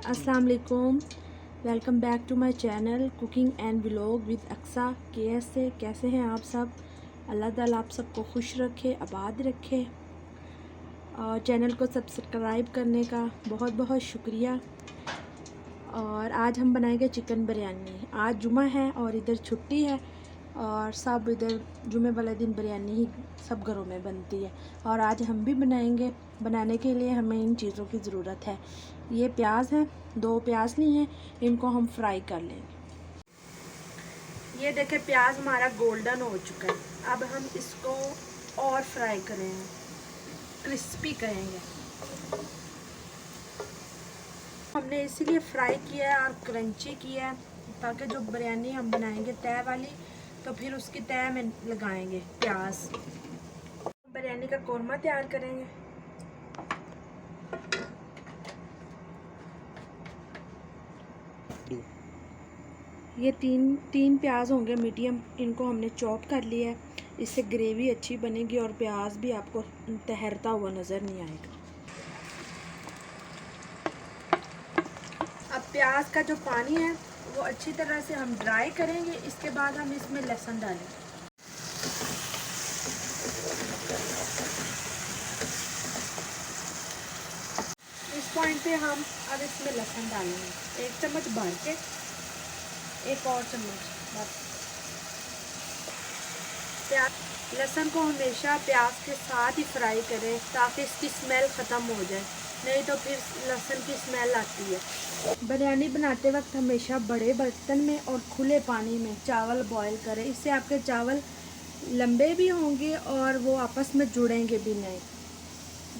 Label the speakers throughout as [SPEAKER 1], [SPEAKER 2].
[SPEAKER 1] अस्सलाम वालेकुम। Welcome back to my channel cooking and vlog with Aqsa. कैसे हैं आप सब? अल्लाह ताला आप सबको खुश रखे, आबाद रखे। और चैनल को सब्सक्राइब करने का बहुत बहुत शुक्रिया। और आज हम बनाएंगे चिकन बिरयानी। आज जुमा है और इधर छुट्टी है और सब इधर जुमे वाले दिन बिरयानी ही सब घरों में बनती है और आज हम भी बनाएंगे। बनाने के लिए हमें इन चीज़ों की ज़रूरत है। ये प्याज है, 2 प्याज ली हैं, इनको हम फ्राई कर लेंगे। ये देखें प्याज हमारा गोल्डन हो चुका है। अब हम इसको और फ्राई करेंगे, क्रिस्पी करेंगे। हमने इसीलिए फ्राई किया है और क्रंची किया है ताकि जो बिरयानी हम बनाएंगे तय वाली, तो फिर उसकी तय में लगाएंगे प्याज। बिरयानी का कोरमा तैयार करेंगे। ये तीन प्याज होंगे मीडियम, इनको हमने चॉप कर लिया है। इससे ग्रेवी अच्छी बनेगी और प्याज भी आपको तैरता हुआ नज़र नहीं आएगा। अब प्याज का जो पानी है वो अच्छी तरह से हम ड्राई करेंगे। इसके बाद हम इसमें लहसुन डालेंगे। इस पॉइंट पे हम अब इसमें लहसुन डालेंगे, 1 चम्मच भर के, एक और चम्मच बस। प्याज लहसुन को हमेशा प्याज के साथ ही फ्राई करें ताकि इसकी स्मेल ख़त्म हो जाए, नहीं तो फिर लहसुन की स्मेल आती है। बिरयानी बनाते वक्त हमेशा बड़े बर्तन में और खुले पानी में चावल बॉईल करें। इससे आपके चावल लंबे भी होंगे और वो आपस में जुड़ेंगे भी नहीं।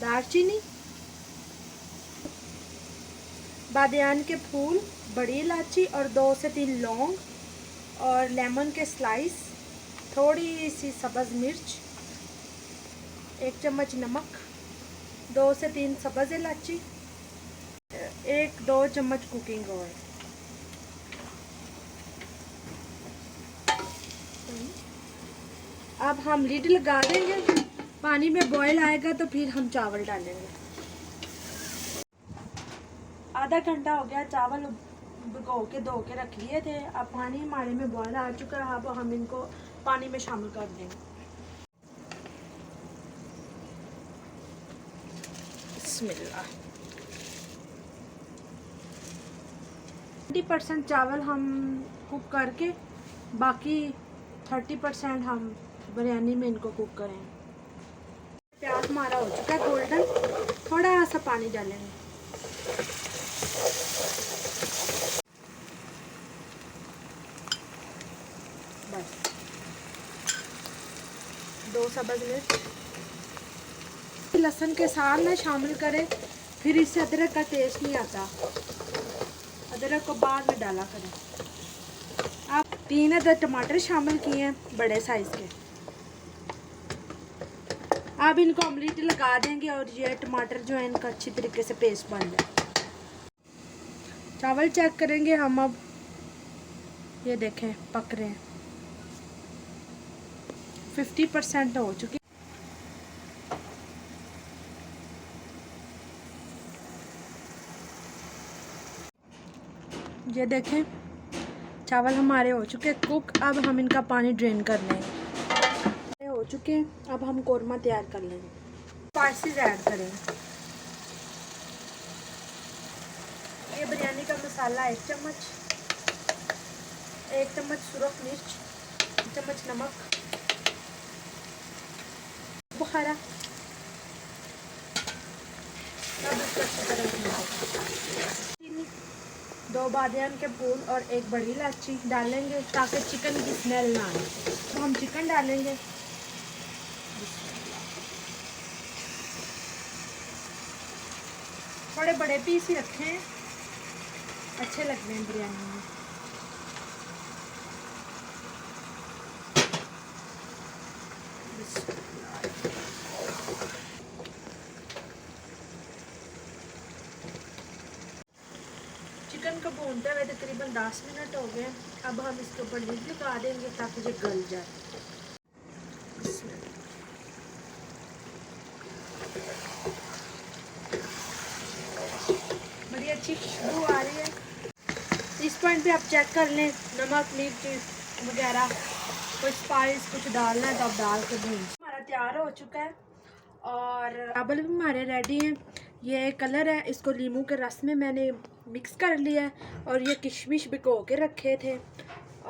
[SPEAKER 1] दालचीनी, बादियान के फूल, बड़ी इलायची और 2 से 3 लौंग और लेमन के स्लाइस, थोड़ी सी सब्ज़ मिर्च, 1 चम्मच नमक, 2 से 3 सब्ज़ इलायची, 1-2 चम्मच कुकिंग ऑयल। अब हम लिड लगा देंगे। पानी में बॉईल आएगा तो फिर हम चावल डालेंगे। आधा घंटा हो गया, चावल भिगो के धो के रख लिए थे। अब पानी हमारे में बॉईल आ चुका है। अब हम इनको पानी में शामिल कर देंगे। बिस्मिल्लाह। 20% चावल हम कुक करके बाकी 30% हम बिरयानी में इनको कुक करेंगे। प्याज हमारा हो चुका है गोल्डन, थोड़ा सा पानी डालेंगे। बस 2 सब्ज़ मिर्च, लहसुन के साथ में शामिल करें, फिर इससे अदरक का टेस्ट नहीं आता। अदरक को बाद में डाला करें। आप 3 अदर टमाटर शामिल किए हैं, बड़े साइज़ के। अब इनको हम लिड लगा देंगे और ये टमाटर जो है इनका अच्छी तरीके से पेस्ट बन जाए। चावल चेक करेंगे हम। अब ये देखें पक रहे हैं, 50% हो चुके। ये देखें चावल हमारे हो चुके कुक। अब हम इनका पानी ड्रेन कर लेंगे। हो चुके हैं, अब हम कोरमा तैयार कर लेंगे। स्पाइसेस ऐड करेंगे। ये बिरयानी का मसाला 1 चम्मच, 1 चम्मच सुरख मिर्च, 1 चम्मच नमक, बुखारा। अब इसको अच्छी तरह चीनी, 2 बादियान के फूल और 1 बड़ी इलायची डालेंगे ताकि चिकन की स्मेल ना आए। तो हम चिकन डालेंगे। थोड़े बड़े पीस ही रखे हैं, अच्छे लगते हैं बिरयानी में। चिकन को भूनते हुए तकरीबन 10 मिनट हो गए। अब हम इसके ऊपर लिड लगा देंगे ताकि ये गल जाए। बड़ी अच्छी खुशबू आ पॉइंट पे आप चेक कर लें, नमक मिर्च वगैरह कोई स्पाइस कुछ डालना है तो आप डाल के दें। हमारा तैयार हो चुका है और चावल भी हमारे रेडी हैं। ये कलर है, इसको नींबू के रस में मैंने मिक्स कर लिया है और ये किशमिश भिगो के रखे थे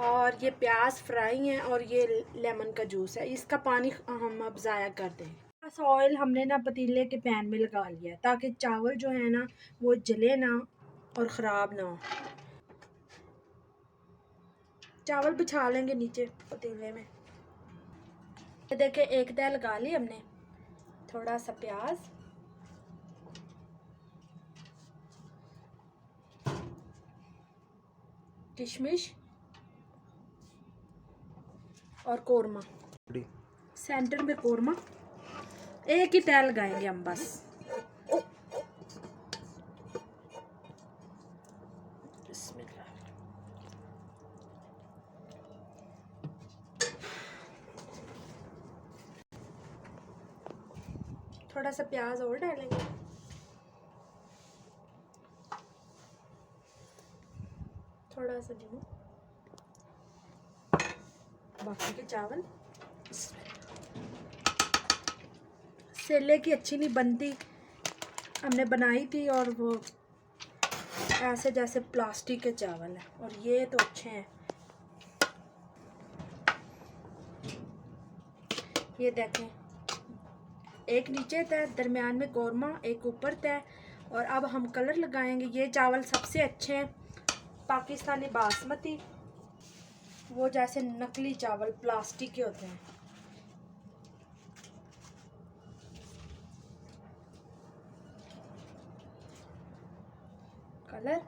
[SPEAKER 1] और ये प्याज फ्राई हैं और ये लेमन का जूस है। इसका पानी हम अब ज़ाया कर दें। बस ऑयल हमने ना पतीले के पैन में लगा लिया है ताकि चावल जो है ना वो जले ना और ख़राब ना हो। चावल बिछा लेंगे नीचे पतीले में। ये देखिए एक तह लगा ली हमने। थोड़ा सा प्याज, किशमिश और कोरमा, सेंटर में कोरमा, एक ही तह लगाएंगे हम बस। थोड़ा सा प्याज और डालेंगे, थोड़ा सा नींबू, बाकी के चावल। सेले की अच्छी नहीं बनती, हमने बनाई थी और वो ऐसे जैसे प्लास्टिक के चावल है और ये तो अच्छे हैं। ये देखें, एक नीचे तय, दरमियान में कोरमा, एक ऊपर तय। और अब हम कलर लगाएंगे। ये चावल सबसे अच्छे हैं पाकिस्तानी बासमती, वो जैसे नकली चावल प्लास्टिक के होते हैं। कलर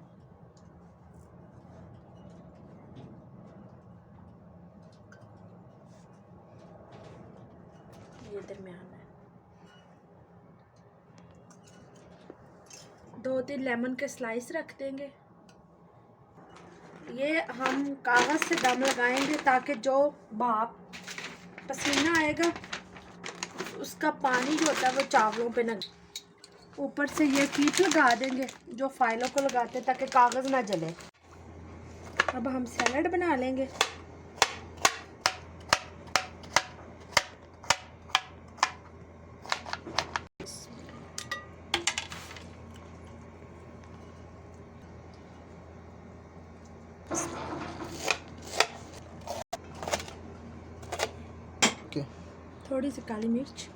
[SPEAKER 1] ये दरमियान है। 2-3 लेमन के स्लाइस रख देंगे। ये हम कागज़ से दम लगाएंगे ताकि जो भाप पसीना आएगा उसका पानी जो होता है वो चावलों पे ना। ऊपर से ये कीप लगा देंगे जो फाइलों को लगाते हैं ताकि कागज़ ना जले। अब हम सैलड बना लेंगे। थोड़ी सी काली मिर्च,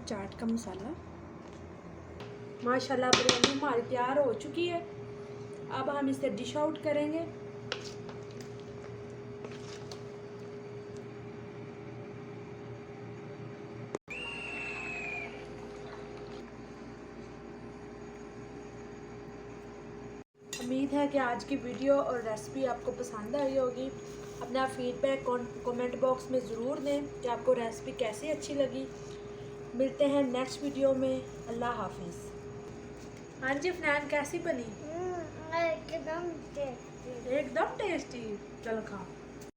[SPEAKER 1] चाट का मसाला। माशाल्लाह बिरयानी हमारी तैयार हो चुकी है। अब हम इसे डिश आउट करेंगे। उम्मीद है कि आज की वीडियो और रेसिपी आपको पसंद आई होगी। अपना फीडबैक कमेंट बॉक्स में ज़रूर दें कि आपको रेसिपी कैसी अच्छी लगी। मिलते हैं नेक्स्ट वीडियो में। अल्लाह हाफिज़। हाँ जी फनान, कैसी बनी? एकदम टेस्टी। चलो खाओ।